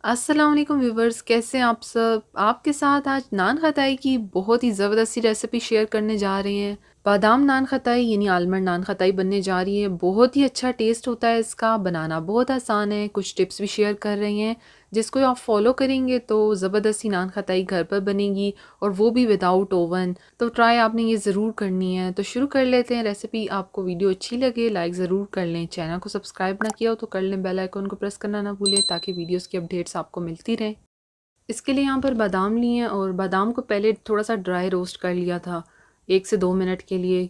अस्सलाम वालेकुम व्यूवर्स, कैसे हैं आप सब। आपके साथ आज नान खताई की बहुत ही ज़बरदस्ती रेसिपी शेयर करने जा रहे हैं। बादाम नान खताई यानी आलमंड नान खताई बनने जा रही है। बहुत ही अच्छा टेस्ट होता है इसका, बनाना बहुत आसान है। कुछ टिप्स भी शेयर कर रहे हैं जिसको आप फॉलो करेंगे तो ज़बरदस्ती नान खताई घर पर बनेगी, और वो भी विदाउट ओवन। तो ट्राई आपने ये ज़रूर करनी है। तो शुरू कर लेते हैं रेसिपी। आपको वीडियो अच्छी लगे लाइक ज़रूर कर लें, चैनल को सब्सक्राइब ना किया हो तो कर लें, बेल आइकन को प्रेस करना ना भूलें ताकि वीडियोस की अपडेट्स आपको मिलती रहें। इसके लिए यहाँ पर बादाम लिए हैं और बादाम को पहले थोड़ा सा ड्राई रोस्ट कर लिया था 1 से 2 मिनट के लिए।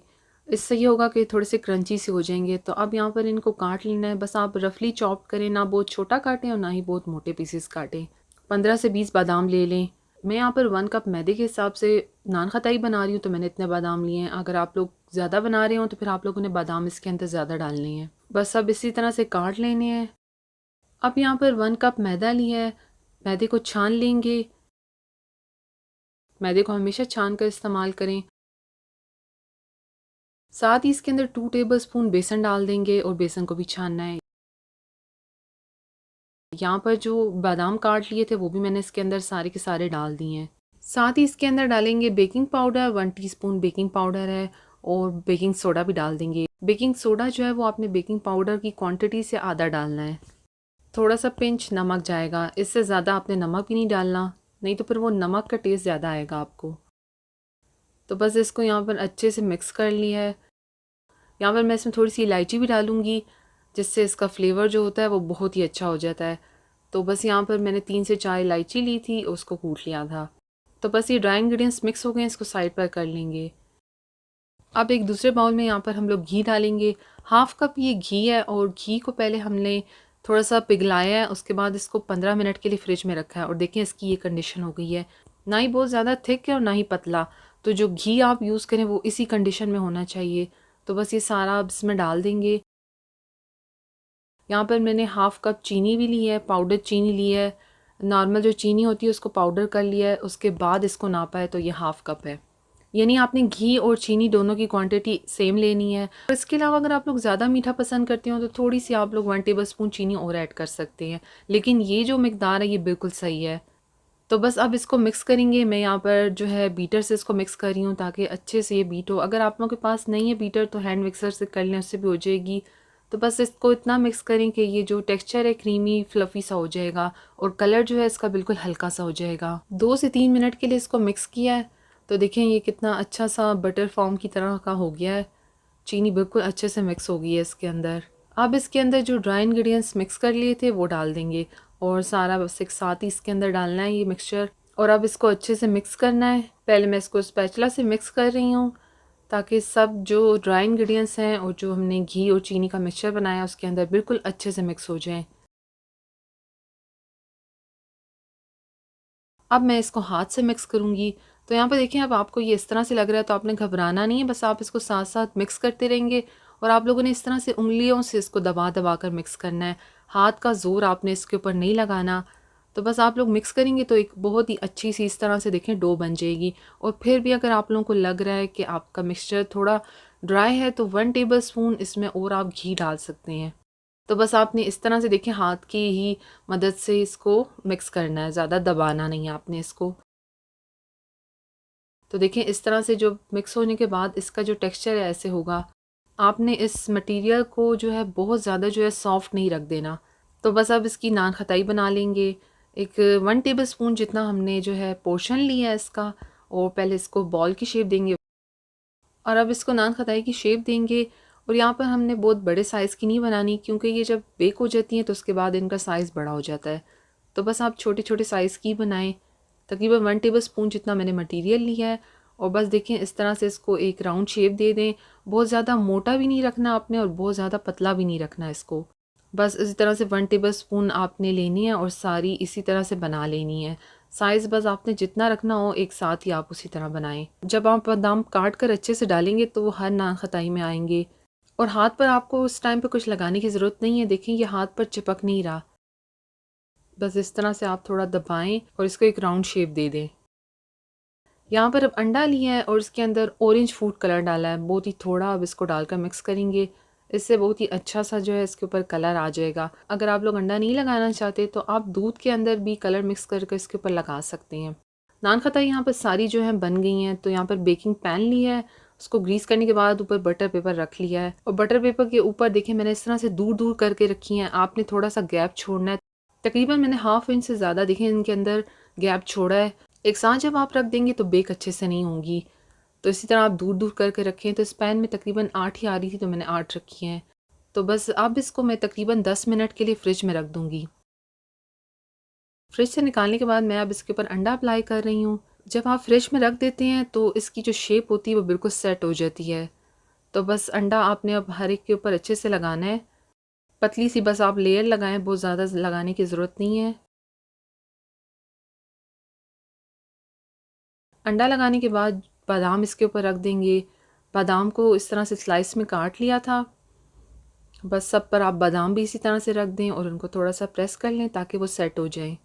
इससे ये होगा कि थोड़े से क्रंची से हो जाएंगे। तो अब यहाँ पर इनको काट लेना है। बस आप रफली चॉप करें, ना बहुत छोटा काटें और ना ही बहुत मोटे पीसेस काटें। 15 से 20 बादाम ले लें। मैं यहाँ पर 1 कप मैदे के हिसाब से नान खताई बना रही हूँ तो मैंने इतने बादाम लिए हैं। अगर आप लोग ज़्यादा बना रहे हो तो फिर आप लोगों ने बादाम इसके अंदर ज़्यादा डालने हैं। बस अब इसी तरह से काट लेने हैं। अब यहाँ पर 1 कप मैदा लिया है। मैदे को छान लेंगे। मैदे को हमेशा छान कर इस्तेमाल करें। साथ ही इसके अंदर 2 टेबल स्पून बेसन डाल देंगे और बेसन को भी छानना है। यहाँ पर जो बादाम काट लिए थे वो भी मैंने इसके अंदर सारे के सारे डाल दिए हैं। साथ ही इसके अंदर डालेंगे baking powder, 1 teaspoon baking powder है, और बेकिंग सोडा भी डाल देंगे। बेकिंग सोडा जो है वो आपने बेकिंग पाउडर की क्वांटिटी से आधा डालना है। थोड़ा सा पिंच नमक जाएगा, इससे ज़्यादा आपने नमक भी नहीं डालना, नहीं तो फिर वो नमक का टेस्ट ज़्यादा आएगा आपको। तो बस इसको यहाँ पर अच्छे से मिक्स कर लिया है। यहाँ पर मैं इसमें थोड़ी सी इलायची भी डालूँगी जिससे इसका फ्लेवर जो होता है वो बहुत ही अच्छा हो जाता है। तो बस यहाँ पर मैंने 3 से 4 इलायची ली थी, उसको कूट लिया था। तो बस ये ड्राई इंग्रेडिएंट्स मिक्स हो गए हैं, इसको साइड पर कर लेंगे। अब एक दूसरे बाउल में यहाँ पर हम लोग घी डालेंगे। 1/2 कप ये घी है और घी को पहले हमने थोड़ा सा पिघलाया है, उसके बाद इसको 15 मिनट के लिए फ्रिज में रखा है। और देखें इसकी ये कंडीशन हो गई है, ना ही बहुत ज़्यादा थिक है और ना ही पतला। तो जो घी आप यूज़ करें वो इसी कंडीशन में होना चाहिए। तो बस ये सारा अब इसमें डाल देंगे। यहाँ पर मैंने 1/2 कप चीनी भी ली है, पाउडर चीनी ली है। नॉर्मल जो चीनी होती है उसको पाउडर कर लिया है, उसके बाद इसको नापा है तो ये 1/2 कप है। यानी आपने घी और चीनी दोनों की क्वांटिटी सेम लेनी है। और इसके अलावा अगर आप लोग ज़्यादा मीठा पसंद करते हो तो थोड़ी सी आप लोग 1 टेबल स्पून चीनी और ऐड कर सकते हैं, लेकिन ये जो मिकदार है ये बिल्कुल सही है। तो बस अब इसको मिक्स करेंगे। मैं यहाँ पर जो है बीटर से इसको मिक्स कर रही हूँ ताकि अच्छे से ये बीट हो। अगर आप लोगों के पास नहीं है बीटर तो हैंड मिक्सर से कर लें, उससे भी हो जाएगी। तो बस इसको इतना मिक्स करें कि ये जो टेक्सचर है क्रीमी फ्लफ़ी सा हो जाएगा और कलर जो है इसका बिल्कुल हल्का सा हो जाएगा। 2 से 3 मिनट के लिए इसको मिक्स किया है। तो देखें ये कितना अच्छा सा बटर फॉर्म की तरह का हो गया है। चीनी बिल्कुल अच्छे से मिक्स हो गई है इसके अंदर। अब इसके अंदर जो ड्राई इंग्रेडिएंट्स मिक्स कर लिए थे वो डाल देंगे और सारा बस एक साथ ही इसके अंदर डालना है ये मिक्सचर। और अब इसको अच्छे से मिक्स करना है। पहले मैं इसको स्पैचुला से मिक्स कर रही हूँ ताकि सब जो ड्राई इंग्रेडिएंट्स हैं और जो हमने घी और चीनी का मिक्सचर बनाया उसके अंदर बिल्कुल अच्छे से मिक्स हो जाएं। अब मैं इसको हाथ से मिक्स करूँगी। तो यहाँ पर देखें, अब आपको ये इस तरह से लग रहा है तो आपने घबराना नहीं है, बस आप इसको साथ साथ मिक्स करते रहेंगे। और आप लोगों ने इस तरह से उंगलियों से इसको दबा दबा कर मिक्स करना है। हाथ का ज़ोर आपने इसके ऊपर नहीं लगाना। तो बस आप लोग मिक्स करेंगे तो एक बहुत ही अच्छी सी इस तरह से देखें डो बन जाएगी। और फिर भी अगर आप लोगों को लग रहा है कि आपका मिक्सचर थोड़ा ड्राई है तो 1 टेबल स्पून इसमें और आप घी डाल सकते हैं। तो बस आपने इस तरह से देखें हाथ की ही मदद से इसको मिक्स करना है, ज़्यादा दबाना नहीं है आपने इसको। तो देखें इस तरह से जो मिक्स होने के बाद इसका जो टेक्सचर है ऐसे होगा। आपने इस मटेरियल को जो है बहुत ज़्यादा जो है सॉफ्ट नहीं रख देना। तो बस अब इसकी नान खताई बना लेंगे। एक 1 टेबल स्पून जितना हमने जो है पोर्शन लिया है इसका, और पहले इसको बॉल की शेप देंगे और अब इसको नान खताई की शेप देंगे। और यहाँ पर हमने बहुत बड़े साइज़ की नहीं बनानी क्योंकि ये जब बेक हो जाती हैं तो उसके बाद इनका साइज़ बड़ा हो जाता है। तो बस आप छोटे छोटे साइज़ की बनाएं। तकरीबन 1 टेबल स्पून जितना मैंने मटेरियल लिया है। और बस देखें इस तरह से इसको एक राउंड शेप दे दें। बहुत ज़्यादा मोटा भी नहीं रखना आपने और बहुत ज़्यादा पतला भी नहीं रखना इसको। बस इसी तरह से 1 टेबल स्पून आपने लेनी है और सारी इसी तरह से बना लेनी है। साइज़ बस आपने जितना रखना हो एक साथ ही आप उसी तरह बनाएं। जब आप बादाम काट कर अच्छे से डालेंगे तो वो हर नान खताई में आएंगे। और हाथ पर आपको उस टाइम पे कुछ लगाने की ज़रूरत नहीं है। देखें ये हाथ पर चिपक नहीं रहा। बस इस तरह से आप थोड़ा दबाएं और इसको एक राउंड शेप दे दें। यहाँ पर अब अंडा लिया है और इसके अंदर ऑरेंज फूड कलर डाला है, बहुत ही थोड़ा। अब इसको डालकर मिक्स करेंगे। इससे बहुत ही अच्छा सा जो है इसके ऊपर कलर आ जाएगा। अगर आप लोग अंडा नहीं लगाना चाहते तो आप दूध के अंदर भी कलर मिक्स करके इसके ऊपर लगा सकते हैं। नान खताई यहाँ पर सारी जो है बन गई हैं। तो यहाँ पर बेकिंग पैन लिया है, उसको ग्रीस करने के बाद ऊपर बटर पेपर रख लिया है और बटर पेपर के ऊपर देखिए मैंने इस तरह से दूर दूर करके रखी हैं। आपने थोड़ा सा गैप छोड़ना है, तकरीबन मैंने हाफ इंच से ज़्यादा देखें इनके अंदर गैप छोड़ा है। एक साथ जब आप रख देंगे तो बेक अच्छे से नहीं होंगी। तो इसी तरह आप दूर दूर करके रखें। तो इस पैन में तकरीबन 8 ही आ रही थी तो मैंने 8 रखी हैं। तो बस अब इसको मैं तकरीबन 10 मिनट के लिए फ्रिज में रख दूंगी। फ्रिज से निकालने के बाद मैं अब इसके ऊपर अंडा अप्लाई कर रही हूँ। जब आप फ्रिज में रख देते हैं तो इसकी जो शेप होती है वो बिल्कुल सेट हो जाती है। तो बस अंडा आपने अब हर एक के ऊपर अच्छे से लगाना है, पतली सी बस आप लेयर लगाएं, बहुत ज़्यादा लगाने की ज़रूरत नहीं है। अंडा लगाने के बाद बादाम इसके ऊपर रख देंगे। बादाम को इस तरह से स्लाइस में काट लिया था। बस सब पर आप बादाम भी इसी तरह से रख दें और उनको थोड़ा सा प्रेस कर लें ताकि वो सेट हो जाए।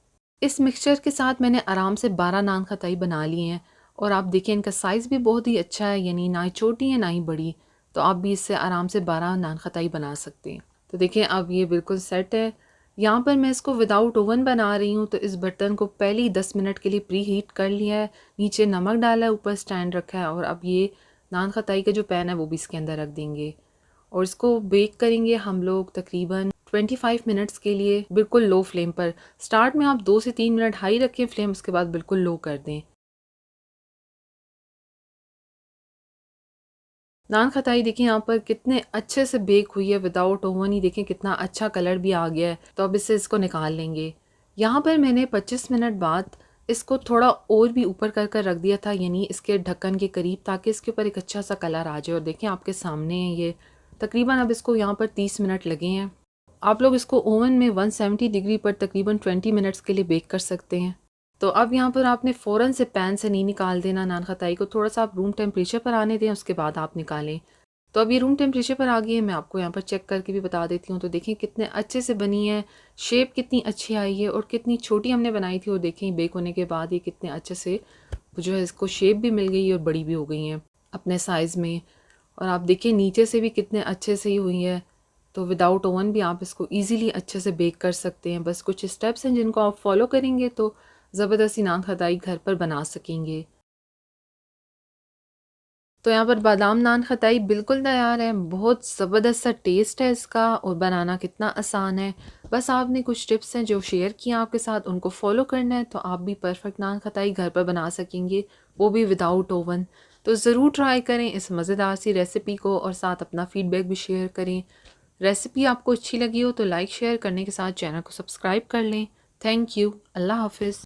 इस मिक्सचर के साथ मैंने आराम से 12 नान खताई बना लिए हैं और आप देखिए इनका साइज़ भी बहुत ही अच्छा है, यानी ना ही छोटी है ना ही बड़ी। तो आप भी इससे आराम से 12 नान खताई बना सकते हैं। तो देखिए अब ये बिल्कुल सेट है। यहाँ पर मैं इसको विदाउट ओवन बना रही हूँ। तो इस बर्तन को पहले ही 10 मिनट के लिए प्री हीट कर लिया है, नीचे नमक डाला है, ऊपर स्टैंड रखा है और अब ये नान खताई का जो पैन है वो भी इसके अंदर रख देंगे और इसको बेक करेंगे हम लोग तकरीबन 25 मिनट्स के लिए, बिल्कुल लो फ्लेम पर। स्टार्ट में आप 2 से 3 मिनट हाई रखें फ्लेम, उसके बाद बिल्कुल लो कर दें। नान खताई देखिए यहाँ पर कितने अच्छे से बेक हुई है विदाउट ओवन ही, देखें कितना अच्छा कलर भी आ गया है। तो अब इससे इसको निकाल लेंगे। यहाँ पर मैंने 25 मिनट बाद इसको थोड़ा और भी ऊपर कर कर रख दिया था, यानी इसके ढक्कन के करीब, ताकि इसके ऊपर एक अच्छा सा कलर आ जाए। और देखें आपके सामने है ये। तकरीबन अब इसको यहाँ पर 30 मिनट लगे हैं। आप लोग इसको ओवन में 170 डिग्री पर तकरीबन 20 मिनट्स के लिए बेक कर सकते हैं। तो अब यहाँ पर आपने फ़ौरन से पैन से नहीं निकाल देना नान खताई को, थोड़ा सा आप रूम टेम्परेचर पर आने दें, उसके बाद आप निकालें। तो अब ये रूम टेम्परेचर पर आ गई है। मैं आपको यहाँ पर चेक करके भी बता देती हूँ। तो देखें कितने अच्छे से बनी है, शेप कितनी अच्छी आई है और कितनी छोटी हमने बनाई थी। और देखें बेक होने के बाद ये कितने अच्छे से जो है इसको शेप भी मिल गई और बड़ी भी हो गई हैं अपने साइज़ में। और आप देखिए नीचे से भी कितने अच्छे से ही हुई है। तो विदाउट ओवन भी आप इसको इजीली अच्छे से बेक कर सकते हैं। बस कुछ स्टेप्स हैं जिनको आप फॉलो करेंगे तो ज़बरदस्ती नान खताई घर पर बना सकेंगे। तो यहाँ पर बादाम नान खताई बिल्कुल तैयार है। बहुत ज़बरदस्त सा टेस्ट है इसका और बनाना कितना आसान है। बस आपने कुछ टिप्स हैं जो शेयर किया आपके साथ, उनको फॉलो करना है तो आप भी परफेक्ट नान खताई घर पर बना सकेंगे, वो भी विदाउट ओवन। तो ज़रूर ट्राई करें इस मज़ेदार सी रेसिपी को और साथ अपना फ़ीडबैक भी शेयर करें। रेसिपी आपको अच्छी लगी हो तो लाइक शेयर करने के साथ चैनल को सब्सक्राइब कर लें। Thank you. अल्लाह हाफ़िज़।